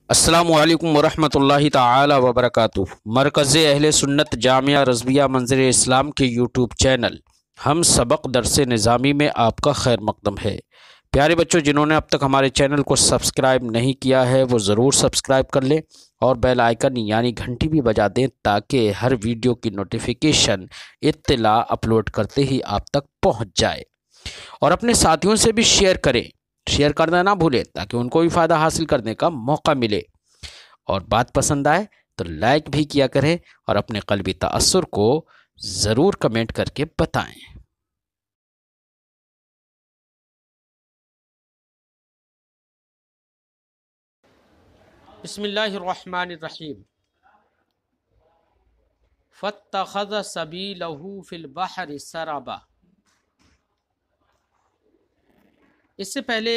السلام علیکم ورحمۃ اللہ تعالی وبرکاتہ۔ مرکز اہل سنت جامعہ رضویہ منظر اسلام کے یوٹیوب چینل ہم سبق درس نظامی میں آپ کا خیر مقدم ہے۔ پیارے بچوں، جنہوں نے اب تک ہمارے چینل کو سبسکرائب نہیں کیا ہے وہ ضرور سبسکرائب کر لیں اور بیل آئیکن یعنی گھنٹی بھی بجا دیں تاکہ ہر ویڈیو کی نوٹیفیکیشن اطلاع اپلوڈ کرتے ہی آپ تک پہنچ جائے، اور اپنے ساتھیوں سے بھی شیئر کرنا نہ بھولیں تاکہ ان کو بھی فائدہ حاصل کرنے کا موقع ملے، اور بات پسند آئے تو لائک بھی کیا کریں اور اپنے قلبی تأثر کو ضرور کمنٹ کر کے بتائیں۔ بسم اللہ الرحمن الرحیم۔ فاتخذ سبیلہ فی البحر سربا۔ اس سے پہلے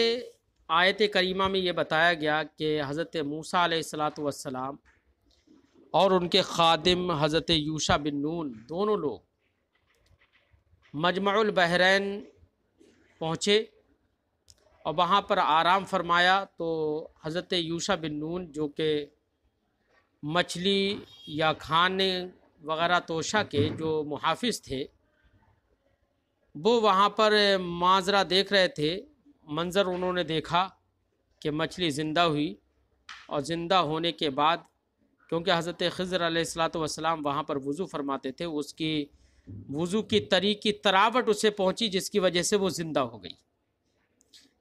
آیت کریمہ میں یہ بتایا گیا کہ حضرت موسیٰ علیہ السلام اور ان کے خادم حضرت یوشع بن نون دونوں لوگ مجمع البحرین پہنچے اور وہاں پر آرام فرمایا، تو حضرت یوشع بن نون جو کہ مچھلی یا کھانے وغیرہ توشہ کے جو محافظ تھے، وہ وہاں پر مناظرہ دیکھ رہے تھے۔ منظر انہوں نے دیکھا کہ مچھلی زندہ ہوئی، اور زندہ ہونے کے بعد کیونکہ حضرت خضر علیہ السلام وہاں پر وضو فرماتے تھے، اس کی وضو کی طریقی تراوٹ اسے پہنچی جس کی وجہ سے وہ زندہ ہو گئی۔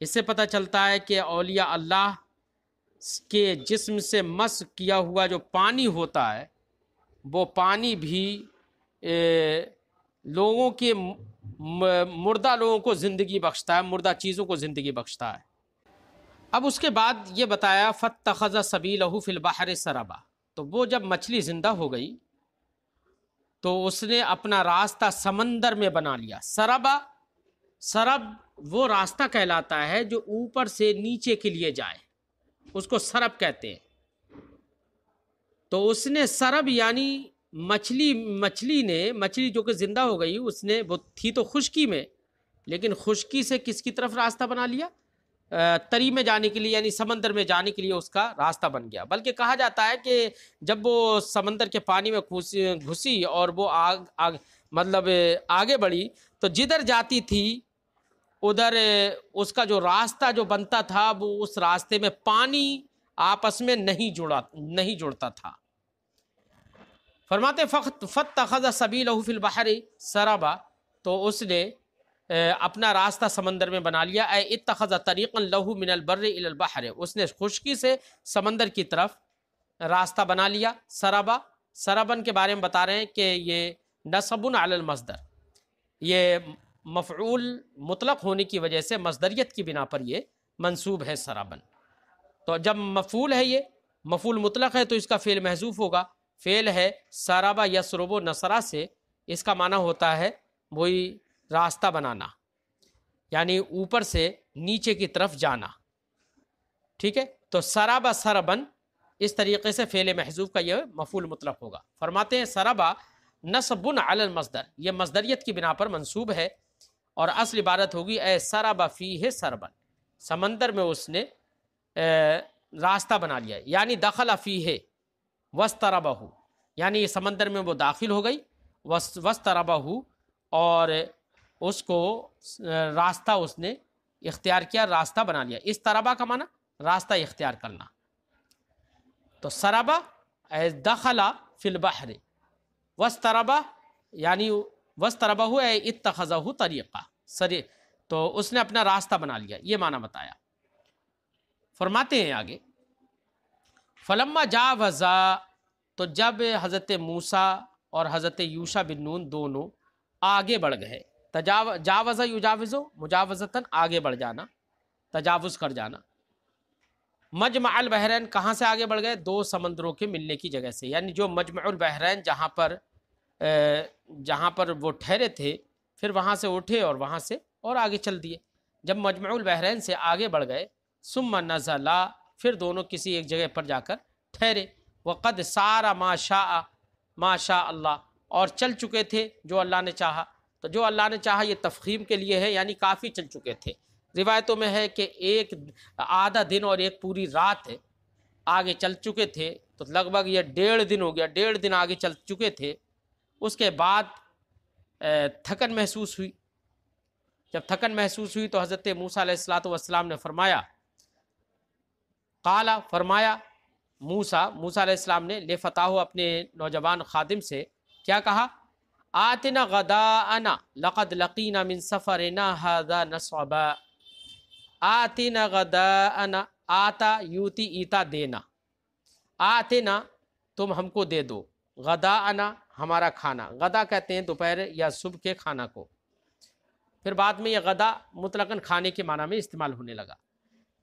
اس سے پتہ چلتا ہے کہ اولیاء اللہ کے جسم سے مس کیا ہوا جو پانی ہوتا ہے وہ پانی بھی لوگوں کے مردہ لوگوں کو زندگی بخشتا ہے، مردہ چیزوں کو زندگی بخشتا ہے۔ اب اس کے بعد یہ بتایا فاتخذ سبیلہ فی البحر سربا، تو وہ جب مچھلی زندہ ہو گئی تو اس نے اپنا راستہ سمندر میں بنا لیا۔ سرب وہ راستہ کہلاتا ہے جو اوپر سے نیچے کے لیے جائے، اس کو سرب کہتے ہیں۔ تو اس نے سرب یعنی مچھلی جو کہ زندہ ہو گئی، اس نے وہ تھی تو خشکی میں، لیکن خشکی سے کس کی طرف راستہ بنا لیا؟ تری میں جانے کے لیے، یعنی سمندر میں جانے کے لیے اس کا راستہ بن گیا۔ بلکہ کہا جاتا ہے کہ جب وہ سمندر کے پانی میں گھسی اور وہ آگے بڑھی تو جدھر جاتی تھی ادھر اس کا جو راستہ جو بنتا تھا وہ اس راستے میں پانی آپس میں نہیں جڑتا تھا۔ فرماتے فاتخذ سبیلہ فی البحر سربا، تو اس نے اپنا راستہ سمندر میں بنا لیا۔ اے اتخذ طریقا لہ من البر الی البحر، اس نے خشکی سے سمندر کی طرف راستہ بنا لیا۔ سربن کے بارے میں بتا رہے ہیں کہ یہ نصب علی المصدر، یہ مفعول مطلق ہونے کی وجہ سے مصدریت کی بنا پر یہ منصوب ہے سربن۔ تو جب مفعول ہے، یہ مفعول مطلق ہے تو اس کا فعل محذوف ہوگا۔ فعل ہے سربا یسرب نصرا سے، اس کا معنی ہوتا ہے وہی راستہ بنانا، یعنی اوپر سے نیچے کی طرف جانا۔ ٹھیک ہے، تو سربا سربن اس طریقے سے فعل محذوف کا یہ مفعول مطلق ہوگا۔ فرماتے ہیں سربا نصب علی المصدر، یہ مصدریت کی بنا پر منصوب ہے، اور اصل عبارت ہوگی اے سربا فیہ سربن، سمندر میں اس نے راستہ بنا لیا، یعنی دخل فیہ وستربہ، یعنی سمندر میں وہ داخل ہو گئی، وستربہ، اور اس کو راستہ اس نے اختیار کیا، راستہ بنا لیا۔ اس طربہ کا معنی راستہ اختیار کرنا۔ تو سربہ اے دخل فی البحر، وستربہ یعنی وستربہ اے اتخذہ طریقہ، تو اس نے اپنا راستہ بنا لیا، یہ معنی بتایا۔ فرماتے ہیں آگے فلما جاوزا، تو جب حضرت موسیٰ اور حضرت یوشع بن نون دونوں آگے بڑھ گئے، جاوزہ یجاوزو مجاوزتاً آگے بڑھ جانا، تجاوز کر جانا۔ مجمع البحرین کہاں سے آگے بڑھ گئے؟ دو سمندروں کے ملنے کی جگہ سے، یعنی جو مجمع البحرین جہاں پر وہ ٹھہرے تھے، پھر وہاں سے اٹھے اور وہاں سے اور آگے چل دیے۔ جب مجمع البحرین سے آگے بڑھ گئے، ثم نزلا، پھر دونوں کسی ایک جگہ پر جا کر ٹھہرے۔ وقد سار ما شاء اللہ، اور چل چکے تھے جو اللہ نے چاہا۔ تو جو اللہ نے چاہا یہ تفخیم کے لیے ہے، یعنی کافی چل چکے تھے۔ روایتوں میں ہے کہ ایک آدھا دن اور ایک پوری رات آگے چل چکے تھے، تو لگ بھگ یہ 1.5 دن ہو گیا، 1.5 دن آگے چل چکے تھے۔ اس کے بعد تھکن محسوس ہوئی۔ جب تھکن محسوس ہوئی تو حضرت موسیٰ علیہ السلام نے فرمایا، قالا فرمایا موسیٰ علیہ السلام نے لے فتاح اپنے نوجوان خادم سے کیا کہا، آتنا غداءنا لقد لقینا من سفرنا هذا نصبا، آتنا غداءنا، آتا یوتی ایتا دینا، آتنا تم ہم کو دے دو، غداءنا ہمارا کھانا، غدا کہتے ہیں دوپہر یا صبح کے کھانا کو، پھر بعد میں یہ غدا مطلقاً کھانے کے معنی میں استعمال ہونے لگا۔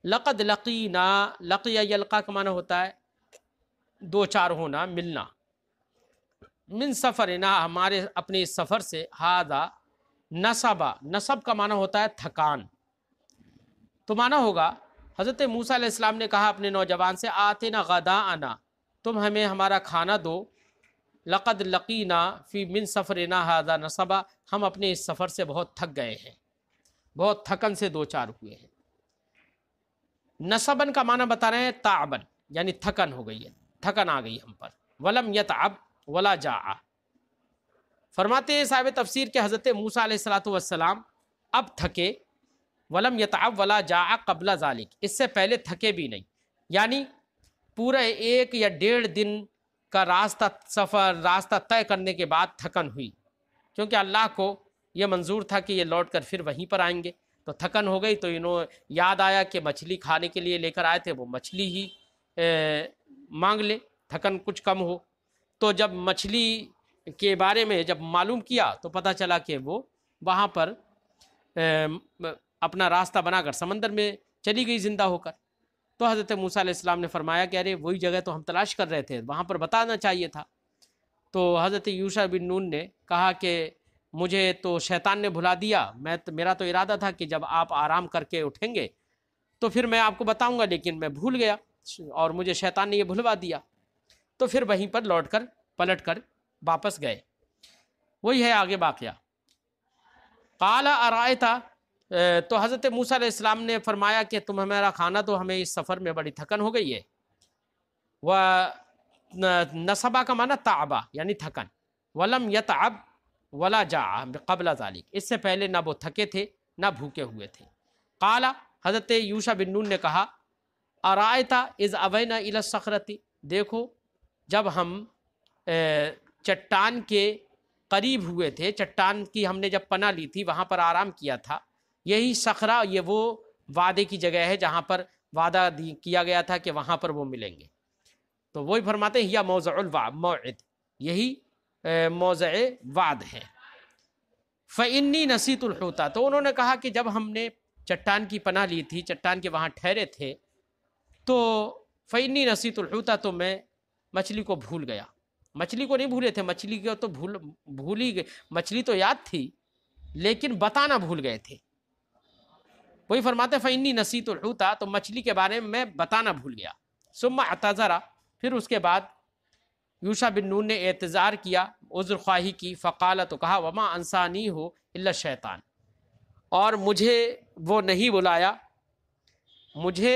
لقد لقینا، لقیہ یلقا کا معنی ہوتا ہے دو چار ہونا، ملنا، من سفرنا ہمارے اپنے اس سفر سے، ہاذا نصبا، نصب کا معنی ہوتا ہے تھکان، تو معنی ہوگا حضرت موسیٰ علیہ السلام نے کہا اپنے نوجوان سے، آتنا غداءنا، تم ہمیں ہمارا کھانا دو، لقد لقینا فی من سفرنا ہذا نصبا، ہم اپنے اس سفر سے بہت تھک گئے ہیں، بہت تھکن سے دو چار ہوئے ہیں۔ نصبن کا معنی بتا رہے ہیں تعبن، یعنی تھکن ہو گئی ہے، تھکن آ گئی ہم پر۔ ولم یتعب ولا جاع، فرماتے ہیں صاحب تفسیر کے حضرت موسیٰ علیہ السلام اب تھکے، ولم یتعب ولا جاع قبل ذالک، اس سے پہلے تھکے بھی نہیں، یعنی پورا 1 یا 1.5 دن کا راستہ طے کرنے کے بعد تھکن ہوئی، کیونکہ اللہ کو یہ منظور تھا کہ یہ لوٹ کر پھر وہیں پر آئیں گے، تو تھکن ہو گئی، تو انہوں یاد آیا کہ مچھلی کھانے کے لیے لے کر آئے تھے، وہ مچھلی ہی مانگ لے، تھکن کچھ کم ہو۔ تو جب مچھلی کے بارے میں جب معلوم کیا تو پتہ چلا کہ وہ وہاں پر اپنا راستہ بنا کر سمندر میں چلی گئی زندہ ہو کر۔ تو حضرت موسیٰ علیہ السلام نے فرمایا کہ ارے وہی جگہ تو ہم تلاش کر رہے تھے، وہاں پر بتانا چاہیے تھا۔ تو حضرت یوشع بن نون نے کہا کہ مجھے تو شیطان نے بھلا دیا، میرا تو ارادہ تھا کہ جب آپ آرام کر کے اٹھیں گے تو پھر میں آپ کو بتاؤں گا، لیکن میں بھول گیا اور مجھے شیطان نے یہ بھلوا دیا۔ تو پھر وہیں پر لوٹ کر پلٹ کر واپس گئے۔ وہی ہے آگے واقعہ۔ قال ارائیت، تو حضرت موسیٰ علیہ السلام نے فرمایا کہ تم ہمارا کھانا دو، ہمیں اس سفر میں بڑی تھکن ہو گئی ہے۔ و نصبا کا معنی تعبا، یعنی تھکن، ولم یتعب ولا جاع قبل ذالک، اس سے پہلے نہ وہ تھکے تھے نہ بھوکے ہوئے تھے۔ قال، حضرت یوشع بن نون نے کہا، ارائیت اذ اوینا الی الصخرۃ، دیکھو جب ہم چٹان کے قریب ہوئے تھے، چٹان کی ہم نے جب پناہ لی تھی، وہاں پر آرام کیا تھا، یہی صخرہ یہ وہ وعدے کی جگہ ہے جہاں پر وعدہ کیا گیا تھا کہ وہاں پر وہ ملیں گے۔ تو وہی فرماتے ہیں یا موضع الموعد، یہی موضع وعد ہے۔ فإنی نسیت الحوت، تو انہوں نے کہا کہ جب ہم نے چٹان کی پناہ لی تھی، چٹان کے وہاں ٹھہرے تھے، تو فإنی نسیت الحوت، تو میں مچھلی کو بھول گیا۔ مچھلی کو نہیں بھولے تھے، مچھلی کو تو بھول ہی گئے، مچھلی تو یاد تھی لیکن بتانا بھول گئے تھے۔ وہی فرماتے فإنی نسیت الحوت، تو مچھلی کے بارے میں بتانا بھول گیا۔ ثم اعتذر، پھر اس کے بعد یوشع بن نون نے اعتذار کیا، عذر خواہی کی، فقال، تو کہا وما انسانی ہو الا الشیطان، اور مجھے وہ نہیں بلایا، مجھے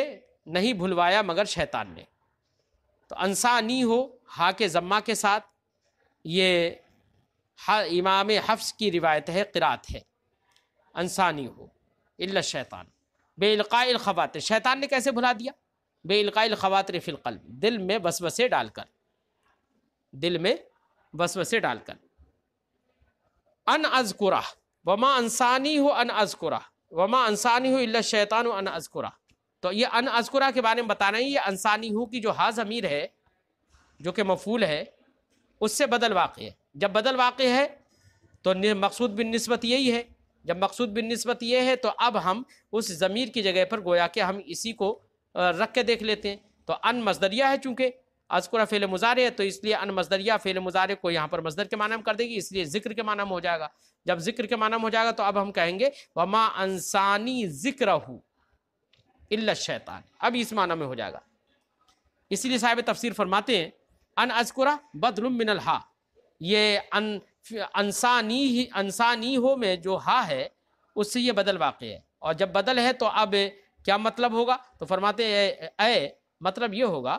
نہیں بھلوایا مگر شیطان نے۔ تو انسانی ہو ہا کے ضمہ کے ساتھ، یہ امام حفص کی روایت ہے، قرات ہے، انسانی ہو الا الشیطان بے القاء الخواطر، شیطان نے کیسے بھلا دیا؟ بے القاء الخواطر فی القلب، دل میں وسوسے ڈال کر، دل میں وسوسے ڈال کر۔ ان اذکرہ وما انسانی ہو ان اذکرہ وما انسانی ہو الا الشیطان ان اذکرہ، تو یہ ان اذکرہ کے بارے میں بتا رہے ہیں، یہ انسانی ہو کی جو ہا ضمیر ہے جو کہ مفعول ہے، اس سے بدل واقع ہے۔ جب بدل واقع ہے تو مقصود بالنسبت یہی ہے، جب مقصود بالنسبت یہ ہے تو اب ہم اس ضمیر کی جگہ پر گویا کہ ہم اسی کو رکھ کے دیکھ لیتے ہیں۔ تو ان مصدریہ ہے، چونکہ اذکرہ فعل مضارع ہے تو اس لیے ان مصدریہ فعل مضارع کو یہاں پر مصدر کے معنی میں کر دے گی، اس لیے ذکر کے معنی میں ہو جائے گا۔ جب ذکر کے معنی میں ہو جائے گا تو اب ہم کہیں گے وما انسانی ذکرہ الا الشیطان، اب اس معنی میں ہو جائے گا۔ اس لیے صاحب تفسیر فرماتے ہیں ان اذکرہ بدل من الہا، یہ انسانی ہو میں جو ہا ہے اس سے یہ بدل واقع ہے، اور جب بدل ہے تو اب کیا مطلب ہوگا؟ تو فرماتے ہیں اے مطلب یہ ہوگا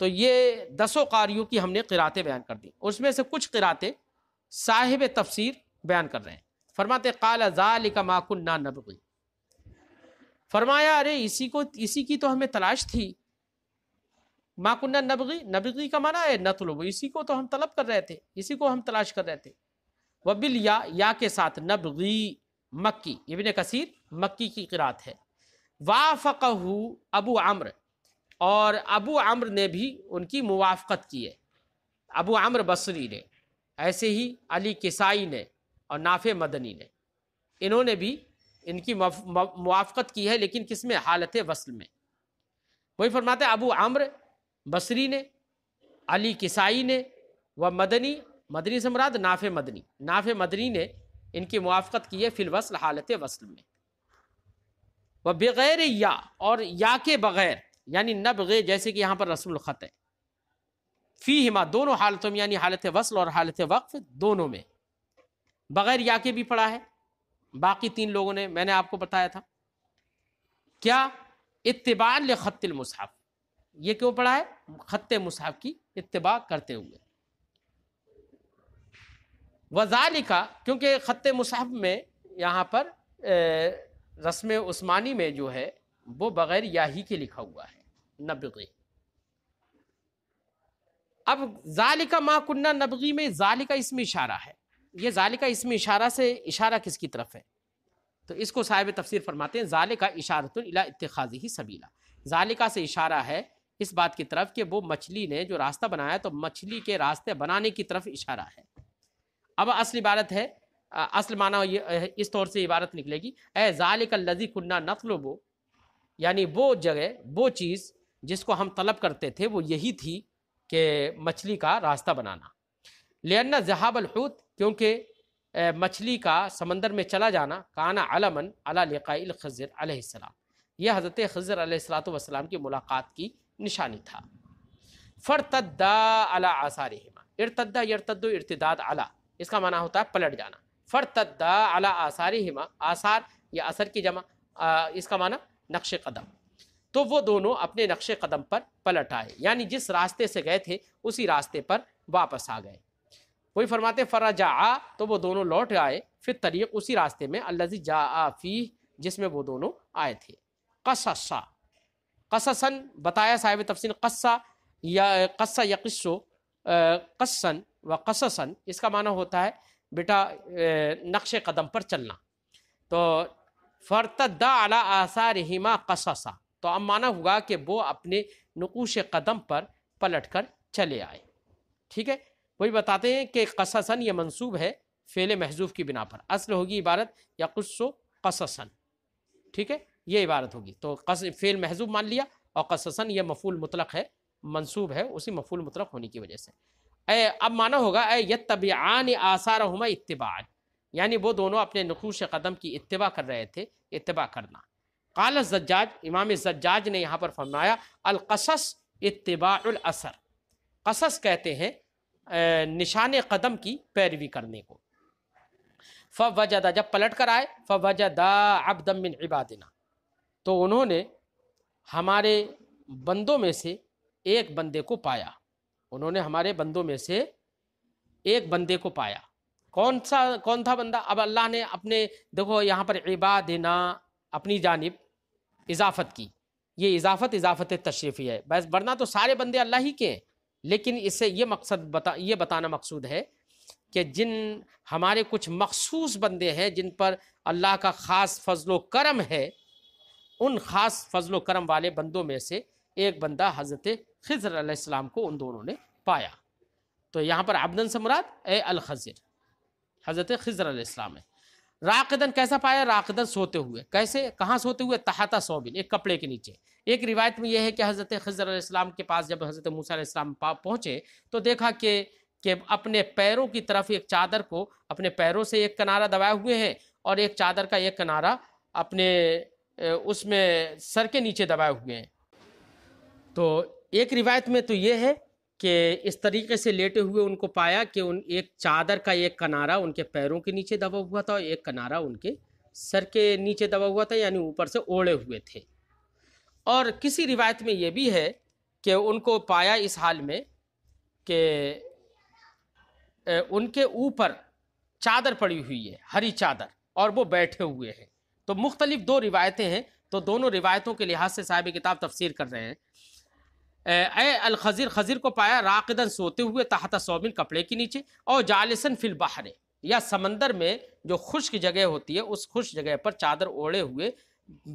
تو یہ 10 قاریوں کی ہم نے قراتیں بیان کر دی، اس میں سے کچھ قراتیں صاحب تفسیر بیان کر رہے ہیں۔ فرماتے قال ذالک ما کنا نبغی، فرمایا ارے اسی کی تو ہمیں تلاش تھی۔ ما کنا نبغی، نبغی کا معنی ہے نطلب، اسی کو تو ہم طلب کر رہے تھے، اسی کو ہم تلاش کر رہے تھے۔ وبالیا، یا کے ساتھ نبغی مکی، ابن کثیر مکی کی قرات ہے۔ وافقہ ابو عمرو، اور ابو عمرو نے بھی ان کی موافقت کی ہے، ابو عمرو بصری نے، ایسے ہی علی کسائی نے اور نافع مدنی نے، انہوں نے بھی ان کی موافقت کی ہے، لیکن کس میں؟ حالت وصل میں۔ وہی فرماتے ہیں ابو عمرو بصری نے، علی کسائی نے، و مدنی، مدنی سے مراد نافع مدنی، نافع مدنی نے ان کی موافقت کی ہے فی الوصل، حالت وصل میں۔ و بغیر یا، اور یا کے بغیر، یعنی نبغے جیسے کہ یہاں پر رسم الخط ہے، فیہما دونوں حالتوں میں، یعنی حالت وصل اور حالت وقف دونوں میں، بغیر یا کے بھی پڑھا ہے باقی 3 لوگوں نے، میں نے آپ کو بتایا تھا کیا؟ اتباع لخط المصحف، یہ کیوں پڑھا ہے؟ خط مصحف کی اتباع کرتے ہوئے۔ وذالک، کیونکہ خط مصحف میں یہاں پر رسم عثمانی میں جو ہے وہ بغیر یا ہی کے لکھا ہوا ہے، نبغی۔ اب ذالک ما کننا نبغی میں ذالک اسم اشارہ ہے، یہ ذالک اسم اشارہ سے اشارہ کس کی طرف ہے؟ تو اس کو صاحب تفسیر فرماتے ہیں ذالک اشارۃ الی اتخاذہ سبیلا، ذالک سے اشارہ ہے اس بات کی طرف کہ وہ مچھلی نے جو راستہ بنایا، تو مچھلی کے راستے بنانے کی طرف اشارہ ہے۔ اب اصل عبارت ہے، اصل معنی یہ اس طور سے عبارت نکلے گی، اے ذالک الذی کنا نطلب، یعنی وہ جگہ، وہ چیز جس کو ہم طلب کرتے تھے وہ یہی تھی کہ مچھلی کا راستہ بنانا۔ لأن ذہاب الحوت، کیونکہ مچھلی کا سمندر میں چلا جانا، کانا علماً علی لقاء الخضر علیہ السلام، یہ حضرت خضر علیہ السلام کی ملاقات کی نشانی تھا۔ فرتدا علی آثارہما، ارتدا یرتد ارتداد علی، اس کا معنی ہوتا ہے پلٹ جانا۔ فرتدا علی آثارہما، آثار یا اثر کی جمع، اس کا معنی نقش قدم، تو وہ دونوں اپنے نقش قدم پر پلٹ آئے، یعنی جس راستے سے گئے تھے اسی راستے پر واپس آ گئے۔ وہی فرماتے فرجعا، تو وہ دونوں لوٹ آئے، پھر طریق اسی راستے میں، الذی جاء فیہ، جس میں وہ دونوں آئے تھے۔ قصصا، قصصاً بتایا صاحب تفسیر، قصہ یا قصہ یقصو، قصاً و قصصاً، اس کا معنی ہوتا ہے بیٹا نقش قدم پر چلنا۔ تو فرتدا علی آثارہما قصصا، تو اب معنی ہوگا کہ وہ اپنے نقوش قدم پر پلٹ کر چلے آئے۔ ٹھیک ہے، وہی بتاتے ہیں کہ قصصاً یہ منصوب ہے فعل محذوف کی بنا پر، اصل ہوگی عبارت یقصو قصصاً، ٹھیک ہے، یہ عبارت ہوگی، تو فعل محذوف مان لیا، اور قصصاً یہ مفعول مطلق ہے، منصوب ہے اسی مفعول مطلق ہونے کی وجہ سے۔ اب معنی ہوگا اے یتبعان آثارہما اتباعا، یعنی وہ دونوں اپنے نقوش قدم کی اتباع کر رہے تھے، اتباع کرنا۔ قال الزجاج، امام زجاج نے یہاں پر فرمایا القصص اتباع الاثر، قصص کہتے ہیں نشان قدم کی پیروی کرنے کو۔ فوجد، جب پلٹ کر آئے، فوجد عبدا من عبادنا، تو انہوں نے ہمارے بندوں میں سے ایک بندے کو پایا، انہوں نے ہمارے بندوں میں سے ایک بندے کو پایا۔ کون تھا بندہ؟ اب اللہ نے اپنے، دیکھو یہاں پر عبادنا اپنی جانب اضافت کی، یہ اضافت تشریفی ہے، بس ورنہ تو سارے بندے اللہ ہی کے ہیں، لیکن اس سے یہ بتانا مقصود ہے کہ جن ہمارے کچھ مخصوص بندے ہیں جن پر اللہ کا خاص فضل و کرم ہے، ان خاص فضل و کرم والے بندوں میں سے ایک بندہ حضرت خضر علیہ السلام کو ان دونوں نے پایا۔ تو یہاں پر عبدن سے مراد اے الخضر، حضرت خضر علیہ السلام ہے۔ راقدن کیسا پایا؟ راقدن سوتے ہوئے، کیسے، کہاں سوتے ہوئے؟ تحت ثوبن، ایک کپڑے کے نیچے۔ ایک روایت میں یہ ہے کہ حضرت خضر علیہ السلام کے پاس جب حضرت موسیٰ علیہ السلام پہنچے تو دیکھا کہ اپنے پیروں کی طرف ایک چادر کو اپنے پیروں سے ایک کنارہ دبائے ہوئے ہیں، اور ایک چادر کا ایک کنارہ اپنے اس میں سر کے نیچے دبائے ہوئے ہیں۔ تو ایک روایت میں تو یہ ہے کہ اس طریقے سے لیٹے ہوئے ان کو پایا کہ ایک چادر کا ایک کنارہ ان کے پیروں کے نیچے دبا ہوا تھا، اور ایک کنارہ ان کے سر کے نیچے دبا ہوا تھا، یعنی اوپر سے اوڑے ہوئے تھے۔ اور کسی روایت میں یہ بھی ہے کہ ان کو پایا اس حال میں کہ ان کے اوپر چادر پڑی ہوئی ہے، ہری چادر، اور وہ بیٹھے ہوئے ہیں۔ تو مختلف دو روایتیں ہیں، تو دونوں روایتوں کے لحاظ سے صاحب کتاب تفسیر کر رہے ہیں۔ اے الخضر، خضر کو پایا راقدن سوتے ہوئے تحت ثوبن کپڑے کے نیچے، اور جالسن فی البحر، یا سمندر میں جو خشک جگہ ہوتی ہے اس خشک جگہ پر چادر اوڑھے ہوئے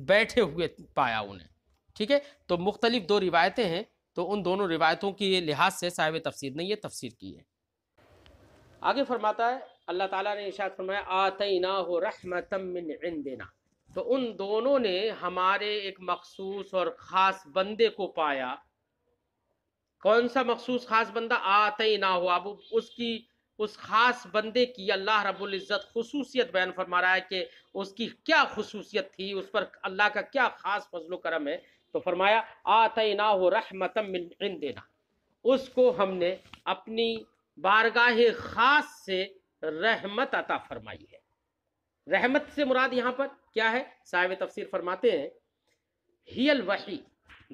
بیٹھے ہوئے پایا انہیں۔ ٹھیک ہے، تو مختلف دو روایتیں ہیں، تو ان دونوں روایتوں کے لحاظ سے صاحب تفسیر نے یہ تفسیر کی ہے۔ آگے فرماتا ہے اللہ تعالیٰ نے ارشاد فرمایا آتیناہ رحمتا من عندنا، تو ان دونوں نے ہمارے ایک مخصوص اور خاص بندے کو پایا۔ کون سا مخصوص خاص بندہ؟ آتیناہ، اب اس خاص بندے کی اللہ رب العزت خصوصیت بیان فرما رہا ہے کہ اس کی کیا خصوصیت تھی، اس پر اللہ کا کیا خاص فضل و کرم ہے۔ تو فرمایا آتیناہ رحمتا من عندنا، اس کو ہم نے اپنی بارگاہ خاص سے رحمت عطا فرمائی ہے۔ رحمت سے مراد یہاں پر کیا ہے؟ صاحب تفسیر فرماتے ہیں ہی الوحی،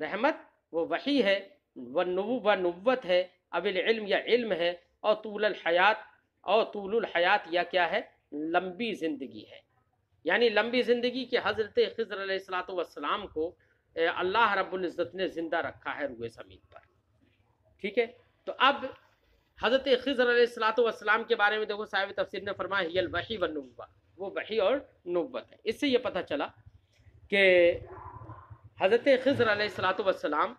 رحمت وہ وحی ہے، نبوت ہے، اب العلم یا علم ہے، اور طول الحیات یا کیا ہے؟ لمبی زندگی ہے۔ یعنی لمبی زندگی کہ حضرت خضر علیہ الصلوۃ والسلام کو اللہ رب العزت نے زندہ رکھا ہے روئے زمین پر۔ ٹھیک ہے، تو اب حضرت خضر علیہ الصلوۃ والسلام کے بارے میں دیکھو صاحب تفسیر نے فرمایا ہی الوحی والنبوہ، وہ وحی اور نبوت ہے۔ اس سے یہ پتہ چلا کہ حضرت خضر علیہ الصلوۃ والسلام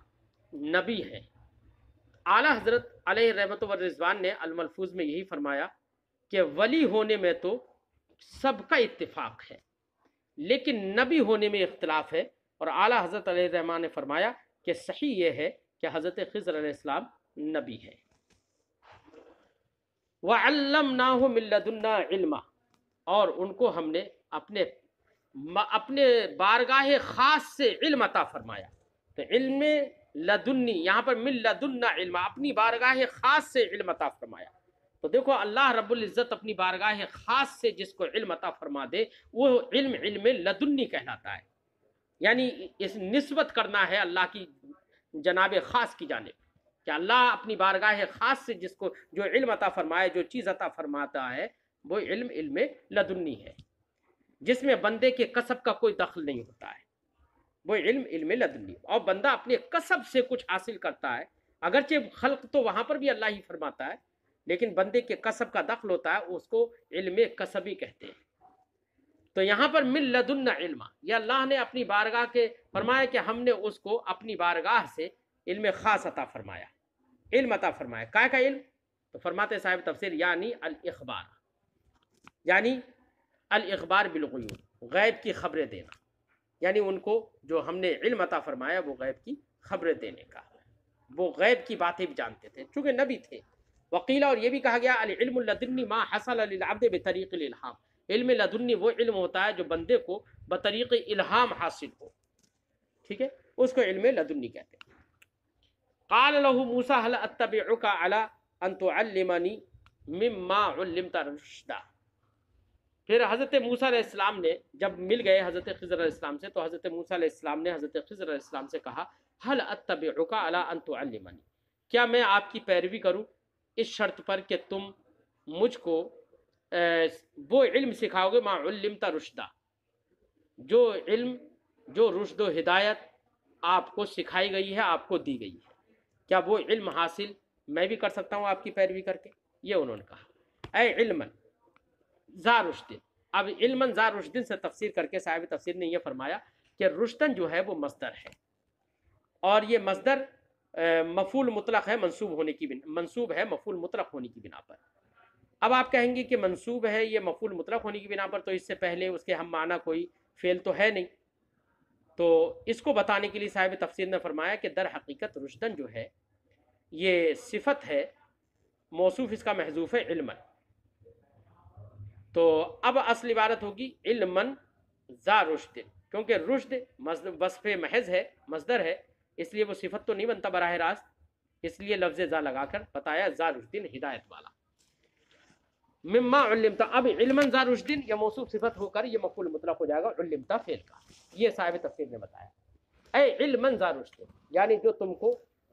نبی ہیں۔ اعلیٰ حضرت علیہ رحمت و رضوان نے الملفوظ میں یہی فرمایا کہ ولی ہونے میں تو سب کا اتفاق ہے، لیکن نبی ہونے میں اختلاف ہے، اور اعلیٰ حضرت علیہ الرحمن نے فرمایا کہ صحیح یہ ہے کہ حضرت خضر علیہ السلام نبی ہے۔ وَعَلَّمْنَاهُ مِن لَّدُنَّا عِلْمًا، اور ان کو ہم نے اپنے بارگاہ خاص سے علم عطا فرمایا۔ تو علم لدنی، یہاں پر من لدنا علم، اپنی بارگاہ خاص سے علم عطا فرمایا۔ تو دیکھو اللہ رب العزت اپنی بارگاہ خاص سے جس کو علم عطا فرما دے وہ علم لدنی کہلاتا ہے، یعنی اس نسبت کرنا ہے اللہ کی جناب خاص کی جانب، کہ اللہ اپنی بارگاہ خاص سے جس کو جو علم عطا فرمائے، جو چیز عطا فرماتا ہے، وہ علم لدنی ہے، جس میں بندے کے کسب کا کوئی دخل نہیں ہوتا ہے، وہ علم لدنی، اور بندہ اپنے کسب سے کچھ حاصل کرتا ہے، اگرچہ خلق تو وہاں پر بھی اللہ ہی فرماتا ہے، لیکن بندے کے کسب کا دخل ہوتا ہے، اس کو علم کسبی کہتے ہیں۔ تو یہاں پر من لدن علم، یہ اللہ نے اپنی بارگاہ کے فرمایا کہ ہم نے اس کو اپنی بارگاہ سے علم خاص عطا فرمایا، علم عطا فرمایا۔ کیا کا علم؟ تو فرماتے صاحب تفسیر یعنی الاخبار، یعنی الاخبار بالغیوب، غیب کی خبریں دینا، یعنی ان کو جو ہم نے علم عطا فرمایا وہ غیب کی خبریں دینے کا، وہ غیب کی باتیں بھی جانتے تھے چونکہ نبی تھے۔ وقیلا، اور یہ بھی کہا گیا العلم اللدنی ما حصل للعبد بطریق الالہام، علم لدنی وہ علم ہوتا ہے جو بندے کو بطریق الہام حاصل ہو، ٹھیک ہے، اس کو علم لدنی کہتے ہیں۔ قال له موسیٰ هل اتبعک علی ان تعلمنی مما علمت رشدا، پھر حضرت موسیٰ علیہ السلام نے جب مل گئے حضرت خضر علیہ السلام سے، تو حضرت موسیٰ علیہ السلام نے حضرت خضر علیہ السلام سے کہا هل اتبعک علی ان تعلمنی، کیا میں آپ کی پیروی کروں اس شرط پر کہ تم مجھ کو وہ علم سکھاؤ گے ما علمت رشدا، جو علم، جو رشد و ہدایت آپ کو سکھائی گئی ہے، آپ کو دی گئی ہے، کیا وہ علم حاصل میں بھی کر سکتا ہوں آپ کی پیروی کر کے؟ یہ انہوں نے کہا اے علمن ذا رشد۔ اب علمن ذا رشد سے تفسیر کر کے صاحب تفسیر نے یہ فرمایا کہ رشدن جو ہے وہ مصدر ہے، اور یہ مصدر مفعول مطلق ہے، منصوب ہے مفعول مطلق ہونے کی بنا پر۔ اب آپ کہیں گے کہ منصوب ہے یہ مفعول مطلق ہونے کی بنا پر، تو اس سے پہلے اس کے ہم معنی کوئی فعل تو ہے نہیں، تو اس کو بتانے کے لیے صاحب تفسیر نے فرمایا کہ در حقیقت رشدن جو ہے یہ صفت ہے، موصوف اس کا محذوف ہے علمن، تو اب اصل عبارت ہوگی علمن ذا رشد، کیونکہ رشد وصف محض ہے، مصدر ہے، اس لیے وہ صفت تو نہیں بنتا براہ راست، اس لیے لفظ ذا لگا کر بتایا ذا رشدن ہدایت والا۔ مما علمتا، اب علمن ذا رشدن یہ موصوف صفت ہو کر یہ مفعول مطلق ہو جائے گا علمتا فعل کا، یہ صاحب تفسیر نے بتایا۔ اے علمن ذا رشدن، یعنی جو تم کو